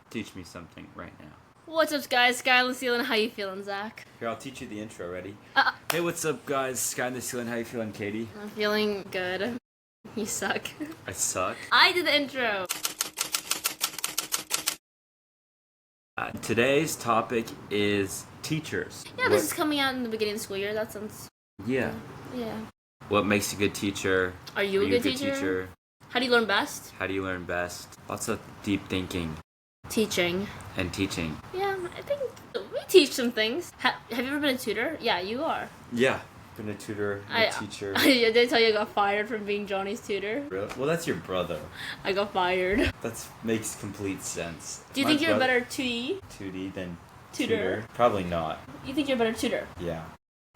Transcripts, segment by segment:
Teach me something right now. What's up, guys? Sky on the ceiling. How you feeling, Zach? Here, I'll teach you the intro. Ready? Hey, what's up, guys? Sky on the ceiling. How you feeling, Katie? I'm feeling good. You suck. I suck. I did the intro. Today's topic is teachers. Yeah, this is coming out in the beginning of the school year. That sounds... Yeah. Yeah. What makes a good teacher? Are you a good teacher? How do you learn best? How do you learn best? Lots of deep thinking. Teaching. And teaching. Yeah, I think we teach some things. Have you ever been a tutor? Yeah, you are. Yeah. Been a tutor, a teacher. Did I tell you I got fired from being Johnny's tutor? Really? Well, that's your brother. I got fired. That makes complete sense. Do you think you're a better 2D? 2D than Tutor? Probably not. You think you're a better tutor? Yeah.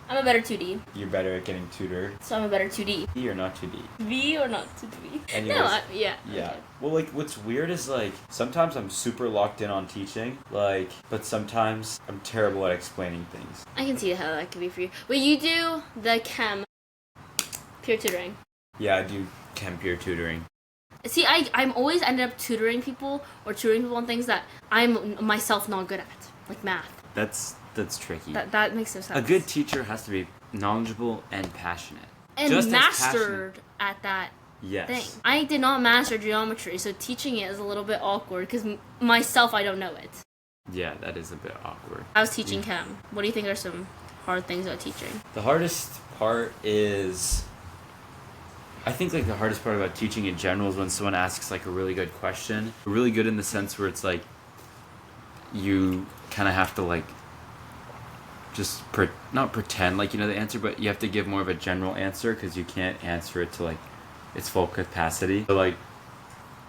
I'm a better 2D. You're better at getting tutored. So I'm a better 2D. E or not 2D? V or not 2D? Anyways, No, yeah. Yeah. Okay. Well, like, what's weird is, like, sometimes I'm super locked in on teaching, like, but sometimes I'm terrible at explaining things. I can see how that could be for you. But you do the chem peer tutoring. Yeah, I do chem peer tutoring. See, I'm always ended up tutoring people or tutoring people on things that I'm myself not good at, like math. That's tricky. That makes no sense. A good teacher has to be knowledgeable and passionate. And just mastered at that yes. thing. I did not master geometry, so teaching it is a little bit awkward because myself, I don't know it. Yeah, that is a bit awkward. I was teaching chem. What do you think are some hard things about teaching? The hardest part is... I think, like, the hardest part about teaching in general is when someone asks, like, a really good question. Really good in the sense where it's, like, you kind of have to, like, just not pretend like you know the answer, but you have to give more of a general answer because you can't answer it to, like, its full capacity. So, like,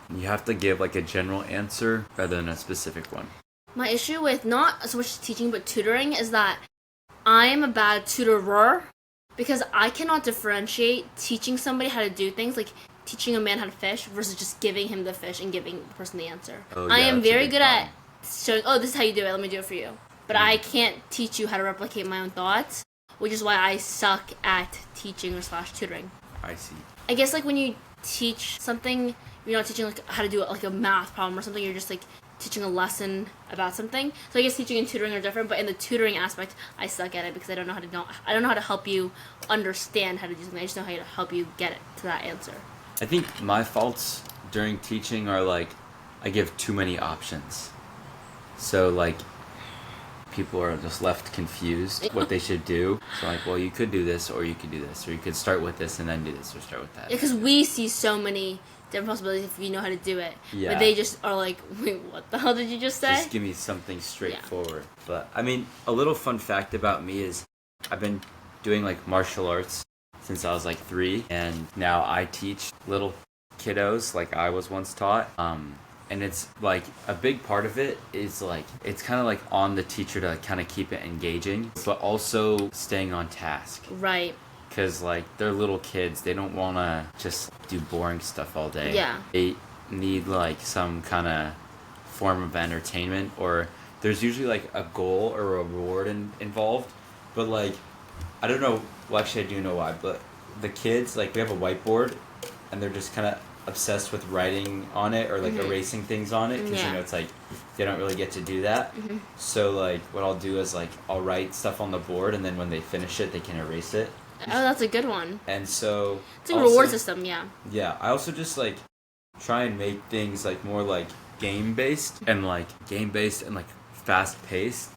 you have to give, like, a general answer rather than a specific one. My issue with not so much teaching but tutoring is that I'm a bad tutorer because I cannot differentiate teaching somebody how to do things, like teaching a man how to fish versus just giving him the fish and giving the person the answer. Oh, yeah, I am very good problem. at showing, oh, this is how you do it, let me do it for you. But I can't teach you how to replicate my own thoughts, which is why I suck at teaching or / tutoring. I see. I guess, like, when you teach something, you're not teaching, like, how to do it, like a math problem or something, you're just, like, teaching a lesson about something. So I guess teaching and tutoring are different, but in the tutoring aspect, I suck at it because I don't know how to help you understand how to do something. I just know how to help you get it to that answer. I think my faults during teaching are, like, I give too many options. So, like, people are just left confused what they should do. So, like, well, you could do this, or you could do this, or you could start with this and then do this, or start with that. Yeah, because we see so many different possibilities if you know how to do it. Yeah. But they just are like, wait, what the hell did you just say? Just give me something straightforward. Yeah. But, I mean, a little fun fact about me is I've been doing, like, martial arts since I was, like, 3. And now I teach little kiddos like I was once taught. And it's, like, a big part of it is, like, it's kind of, like, on the teacher to kind of keep it engaging, but also staying on task. Right. Because, like, they're little kids. They don't want to just do boring stuff all day. Yeah. They need, like, some kind of form of entertainment, or there's usually, like, a goal or a reward involved. But, like, I don't know. Well, actually, I do know why. But the kids, like, we have a whiteboard, and they're just kind of obsessed with writing on it or, like, erasing things on it because, you know, it's, like, they don't really get to do that. So, like, what I'll do is, like, I'll write stuff on the board, and then when they finish it, they can erase it. Oh, that's a good one. And so... It's a reward system, yeah. Yeah, I also just, like, try and make things, like, more, like, game-based and, like, fast-paced.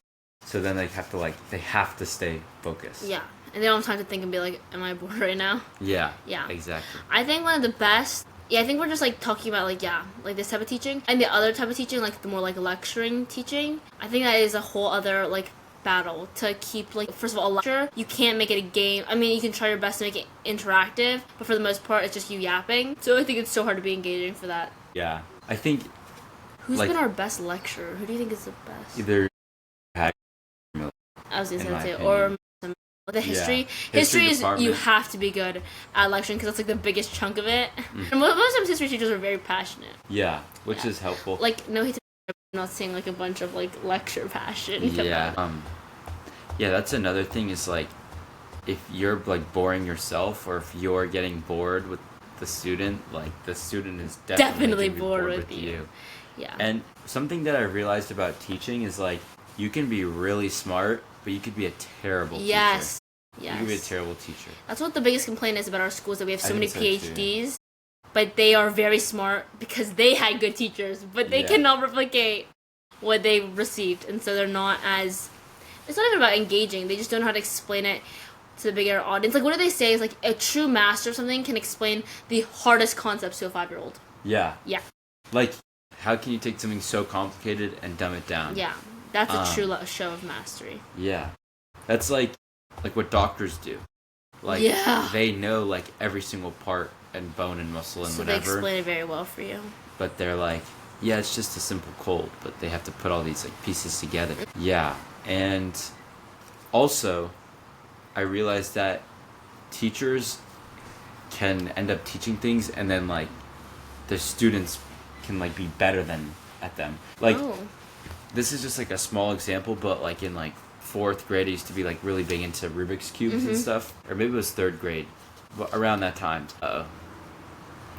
So then they have to stay focused. Yeah. And they don't have time to think and be like, am I bored right now? Yeah. Yeah. Exactly. I think one of the best... Yeah, I think we're just, like, talking about, like, yeah, like, this type of teaching. And the other type of teaching, like, the more, like, lecturing teaching, I think that is a whole other, like, battle to keep, like, first of all, a lecture, you can't make it a game. I mean, you can try your best to make it interactive, but for the most part, it's just you yapping. So I think it's so hard to be engaging for that. Yeah. I think... Who's been our best lecturer? Who do you think is the best? Either... I was going to say that too. Or... The history. Yeah. History is, you have to be good at lecturing because that's, like, the biggest chunk of it. And most times history teachers are very passionate. Yeah, which is helpful. Like, no, I'm not seeing, like, a bunch of, like, lecture passion. Yeah. Yeah, that's another thing is, like, if you're, like, boring yourself or if you're getting bored with the student, like, the student is definitely bored with you. Yeah. And something that I realized about teaching is like you can be really smart, but you could be a terrible Yes. teacher. You could be a terrible teacher. That's what the biggest complaint is about our schools, that we have so many think so, PhDs, but they are very smart because they had good teachers, but they cannot replicate what they received, and so they're not as. It's not even about engaging. They just don't know how to explain it to the bigger audience. Like, what do they say? Is like a true master of something can explain the hardest concepts to a 5-year-old. Yeah. Yeah. Like, how can you take something so complicated and dumb it down? Yeah, that's a true show of mastery. Yeah, that's like what doctors do. Like, they know like every single part and bone and muscle and so whatever. They explain it very well for you. But they're like, yeah, it's just a simple cold, but they have to put all these like pieces together. Yeah, and also, I realized that teachers can end up teaching things, and then like the students can like be better than at them. Like, this is just like a small example, but like in like 4th grade, I used to be like really big into Rubik's cubes and stuff, or maybe it was 3rd grade, but around that time.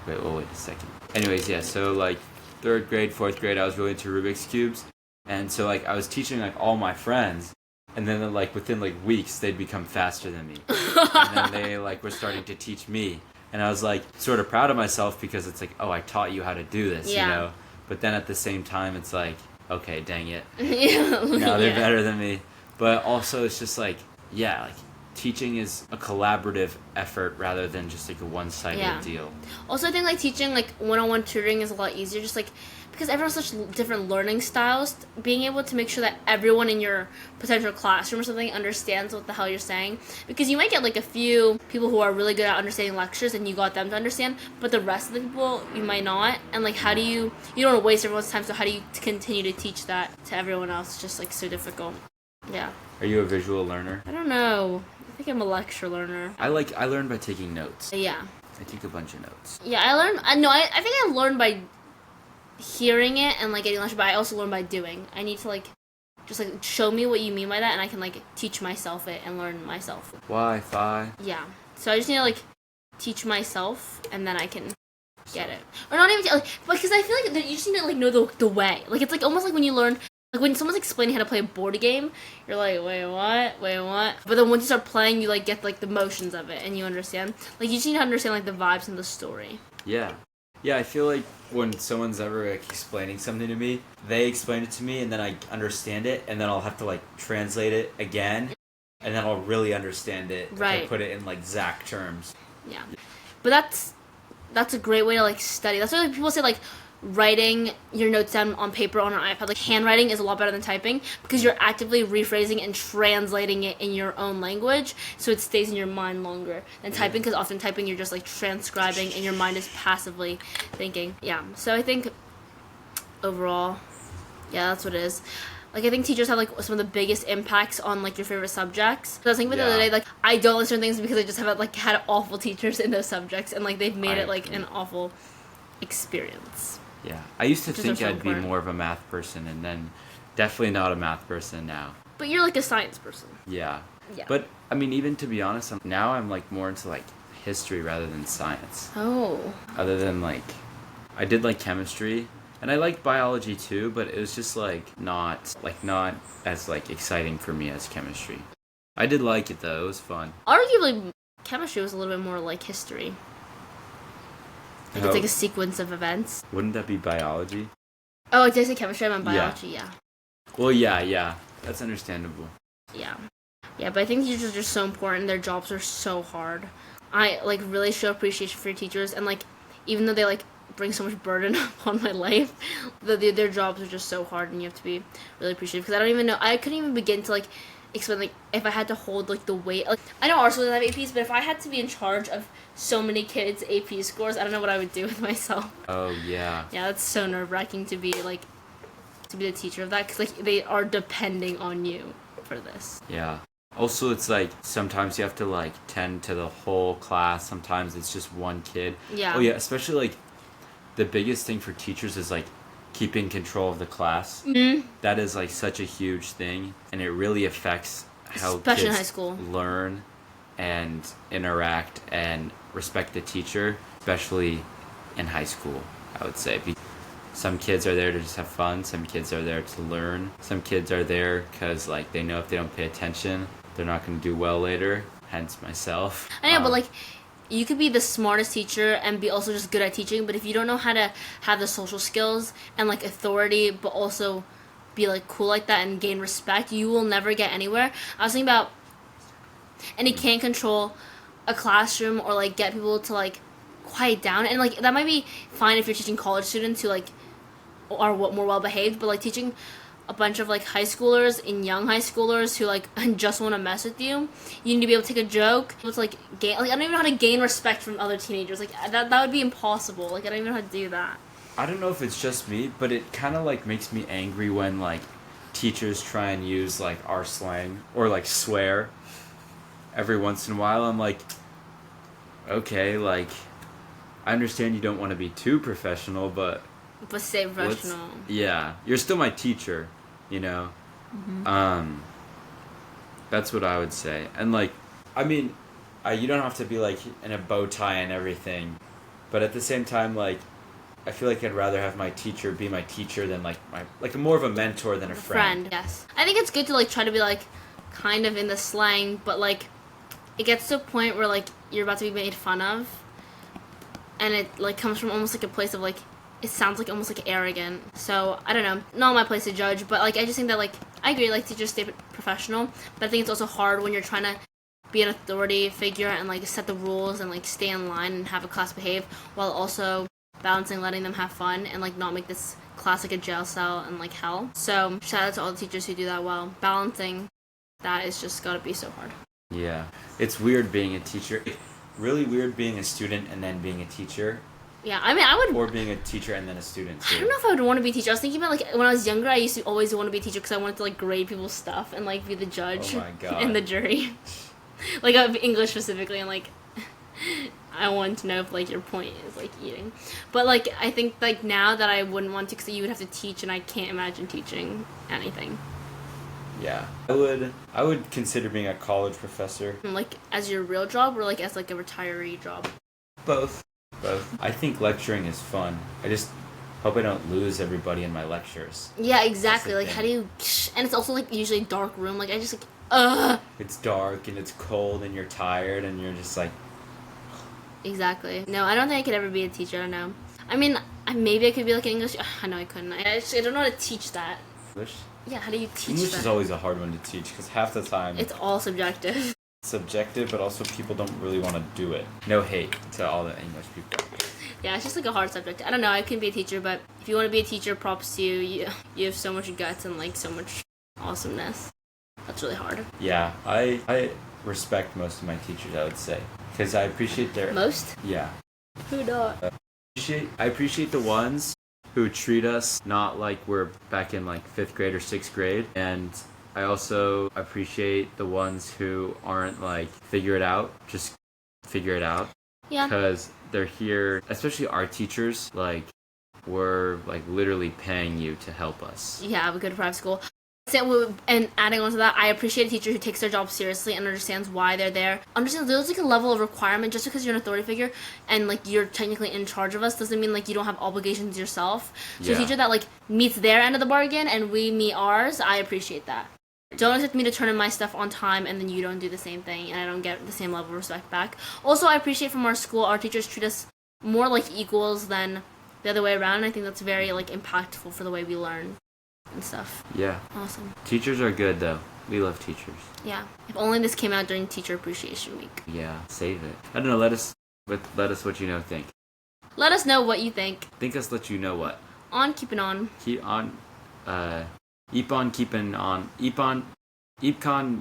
Wait a second. Anyways, yeah. So like 3rd grade, 4th grade, I was really into Rubik's cubes, and so like I was teaching like all my friends, and then like within like weeks they'd become faster than me, and then they like were starting to teach me. And I was like sort of proud of myself because it's like, oh, I taught you how to do this, you know? But then at the same time, it's like, okay, dang it. Now they're better than me. But also it's just like, like teaching is a collaborative effort rather than just like a one-sided deal. Also, I think like teaching like one-on-one tutoring is a lot easier, just like because everyone has such different learning styles. Being able to make sure that everyone in your potential classroom or something understands what the hell you're saying, because you might get like a few people who are really good at understanding lectures and you got them to understand, but the rest of the people you might not. And like, how do you don't want to waste everyone's time, so how do you continue to teach that to everyone else? It's just like so difficult. Yeah. Are you a visual learner? I don't know. I think I'm a lecture learner. I learned by taking notes. Yeah. I take a bunch of notes. Yeah, I think I learned by hearing it and like getting lecture, but I also learn by doing. I need to like just like show me what you mean by that, and I can like teach myself it and learn myself. Wi-Fi. Yeah. So I just need to like teach myself, and then I can get it. Or not even like, because I feel like you just need to like know the way. Like it's like almost like when you learn. Like when someone's explaining how to play a board game, you're like, wait, what? But then once you start playing, you like get like the motions of it and you understand. Like you just need to understand like the vibes and the story. Yeah. Yeah, I feel like when someone's ever like explaining something to me, they explain it to me and then I understand it, and then I'll have to like translate it again, and then I'll really understand it if I put it in like Zach terms. Yeah. But that's a great way to like study. That's why like, people say like writing your notes down on paper on an iPad, like handwriting is a lot better than typing, because you're actively rephrasing and translating it in your own language, so it stays in your mind longer than typing, because often typing you're just like transcribing and your mind is passively thinking. Yeah, so I think overall, yeah, that's what it is. Like, I think teachers have like some of the biggest impacts on like your favorite subjects. So I was thinking about the other day, like I don't learn certain things because I just have like had awful teachers in those subjects, and like they've made it like an awful experience. Yeah, I used to think I'd be more of a math person, and then definitely not a math person now. But you're like a science person. Yeah. But I mean, even to be honest, now I'm like more into like history rather than science. Oh. Other than like, I did like chemistry, and I liked biology too, but it was just like not as like exciting for me as chemistry. I did like it though; it was fun. Arguably, chemistry was a little bit more like history. Like it's like a sequence of events. Wouldn't that be biology? Oh, did I say chemistry? I meant biology, yeah. Well, yeah. That's understandable. Yeah. Yeah, but I think teachers are just so important. Their jobs are so hard. I, like, really show appreciation for your teachers. And, like, even though they, like, bring so much burden on my life, their jobs are just so hard. And you have to be really appreciative. Because I don't even know. I couldn't even begin to, like, explain, like, if I had to hold, like, the weight. Like, I know our school doesn't have APs, but if I had to be in charge of so many kids' AP scores, I don't know what I would do with myself. Oh, yeah. Yeah, that's so nerve-wracking to be, like, to be the teacher of that. Because, like, they are depending on you for this. Yeah. Also, it's, like, sometimes you have to, like, tend to the whole class. Sometimes it's just one kid. Yeah. Oh, yeah, especially, like, the biggest thing for teachers is, like, keeping control of the class. Mm-hmm. That is like such a huge thing, and it really affects how especially kids in high school learn and interact and respect the teacher, especially in high school, I would say. Some kids are there to just have fun. Some kids are there to learn. Some kids are there because like they know if they don't pay attention, they're not going to do well later. Hence myself. I know, but like, you could be the smartest teacher and be also just good at teaching, but if you don't know how to have the social skills and like authority, but also be like cool like that and gain respect, you will never get anywhere. I was thinking about, and you can't control a classroom or like get people to like quiet down, and like that might be fine if you're teaching college students who like are more well behaved, but like teaching a bunch of like high schoolers and young high schoolers who like just want to mess with you, you need to be able to take a joke. It's like gain, like I don't even know how to gain respect from other teenagers. Like that would be impossible. Like I don't even know how to do that. I don't know if it's just me, but it kind of like makes me angry when like teachers try and use like our slang or like swear every once in a while. I'm like, okay, like I understand you don't want to be too professional, but stay professional. Yeah, you're still my teacher, you know. That's what I would say. And like, I mean, you don't have to be like in a bow tie and everything, but at the same time, like, I feel like I'd rather have my teacher be my teacher than like more of a mentor than a friend. Yes, I think it's good to like try to be like kind of in the slang, but like it gets to a point where like you're about to be made fun of, and it like comes from almost like a place of like, it sounds like almost like arrogant. So I don't know, not my place to judge, but like I just think that like I agree, like teachers stay professional, but I think it's also hard when you're trying to be an authority figure and like set the rules and like stay in line and have a class behave while also balancing letting them have fun and like not make this class like a jail cell and like hell. So shout out to all the teachers who do that well. Balancing that is just gotta be so hard. Yeah, it's weird being a teacher. Really weird being a student and then being a teacher. Yeah, I mean, I would... Or being a teacher and then a student, too. I don't know if I would want to be a teacher. I was thinking about, like, when I was younger, I used to always want to be a teacher because I wanted to, like, grade people's stuff and, like, be the judge. Oh, my God. And the jury. Like, of English specifically, and, like, I wanted to know if, like, your point is, like, eating. But, like, I think, like, now that I wouldn't want to because you would have to teach, and I can't imagine teaching anything. Yeah. I would consider being a college professor. Like, as your real job or, like, as, like, a retiree job? Both. I think lecturing is fun. I just hope I don't lose everybody in my lectures. Yeah, exactly. Like, how do you... And it's also, like, usually a dark room. Like, I just, like, ugh. It's dark, and it's cold, and you're tired, and you're just, like... Exactly. No, I don't think I could ever be a teacher, I don't know. I mean, maybe I could be, like, an English... I know I couldn't. I don't know how to teach that. English? Yeah, how do you teach English that? is always a hard one to teach, because half the time... It's all subjective. Subjective, but also people don't really want to do it. No hate to all the English people. Yeah, it's just like a hard subject. I don't know, I couldn't be a teacher, but if you want to be a teacher, props to you. You have so much guts and like so much awesomeness. That's really hard. Yeah, I respect most of my teachers, I would say, because I appreciate their... Most? Yeah. Who not? I appreciate the ones who treat us not like we're back in like 5th grade or 6th grade, and I also appreciate the ones who aren't like, figure it out, just figure it out. Yeah. Because they're here, especially our teachers, like, we're like literally paying you to help us. Yeah, we go to private school. And adding on to that, I appreciate a teacher who takes their job seriously and understands why they're there. Understands there's like a level of requirement. Just because you're an authority figure and like you're technically in charge of us doesn't mean like you don't have obligations yourself. So a teacher that like meets their end of the bargain and we meet ours, I appreciate that. Don't expect me to turn in my stuff on time and then you don't do the same thing and I don't get the same level of respect back. Also, I appreciate from our school, our teachers treat us more like equals than the other way around. And I think that's very like impactful for the way we learn and stuff. Yeah. Awesome. Teachers are good though. We love teachers. Yeah. If only this came out during Teacher Appreciation Week. Yeah. Save it. I don't know. Let us what you know think. Let us know what you think. Think us let you know what. On keeping on. Keep on. Keep on keeping on. Keep on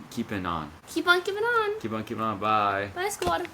keeping on. Keep on keeping on. Keep on keeping on. Bye. Bye, squad.